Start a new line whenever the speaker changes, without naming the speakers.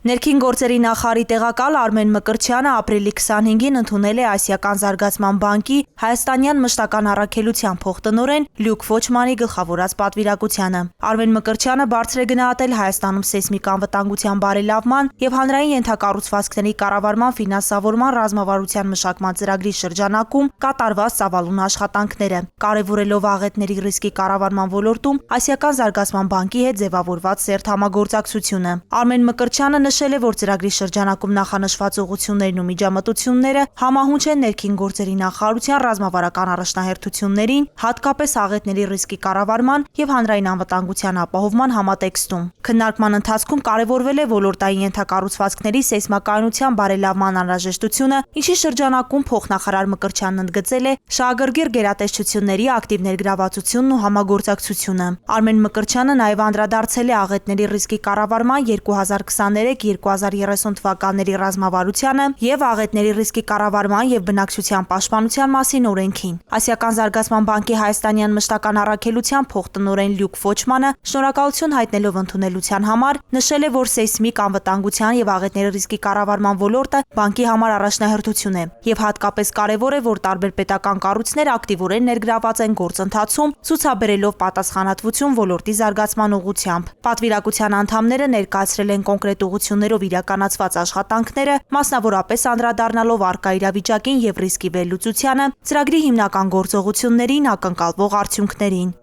Ներքին գործերի նախարարի տեղակալ Արմեն Մկրտչյանը ապրիլի 25-ին ընդունել է Ասիական զարգացման բանկի հայաստանյան մշտական առաքելության փոխտնօրեն Լյուկ Ֆոչմանի գլխավորած պատվիրակությանը։ Արմեն Մկրտչյանը բարձր է գնահատել Հայաստանում սեյսմիկ անվտանգության բարելավման եւ հանրային ենթակառուցվածքների կառավարման ֆինանսավորման ռազմավարության մշակման ծրագրի շրջանակում կատարված ծավալուն աշխատանքները, կարևորելով աղետների ռիսկի կառավարման ոլորտում Ասիական զարգացման բանկի հետ ձևավորված սերտ համագործակցությունը։ Արմեն Մկրտչյանը նշել է, որ ծրագրի շրջանակում նախանշված ուղղություններն ու միջամտությունները համահունչ են ներքին գործերի նախարարության ռազմավարական առաջնահերթություններին, հատկապես աղետների ռիսկի կառավարման եւ հանրային անվտանգության ապահովման համատեքստում։ Քննարկման ընթացքում կարևորվել է ոլորտային ենթակառուցվածքների սեյսմակայունության բարելավման անհրաժեշտությունը, ինչի շրջանակում փոխնախարար Մկրտչյանն ընդգծել է շահագրգիռ գերատեսչությունների ակտիվ ներգրավվածությունն ու համագործակցությունը։ Արմեն Մկրտչյանը նաեւ անդրադարձել է աղետների ռիսկի կառավարման 2023-2030 թվականների ռազմավարությանը եւ աղետների ռիսկի կառավարման եւ բնակչության պաշտպանության մասին օրենքին։ Ասիական զարգացման բանկի հայաստանյան մշտական առաքելության փոխտնօրեն Լյուկ Ֆոչմանը շնորհակալություն հայտնելով ընդունելության համար նշել է, որ սեյսմիկ անվտանգության եւ աղետների ռիսկի կառավարման ոլորտը բանկի համար առաջնահերթություն է եւ հատկապես կարեւոր է, որ տարբեր պետական կառույցներ ակտիվորեն ներգրաված են գործընթացում, ցուցաբերելով պատասխանատվություն ոլորտի զարգացման ուղղությամբ։ Պատվիրակության անդամները ներկայացրել են կոնկրետ ուղղություններով իրականացված աշխատանքները, մասնավորապես անդրադառնալով առկա իրավիճակին եւ ռիսկի վերլուծությանը, ծրագրի հիմնական գործողություններին, ակնկալվող արդյունքներին։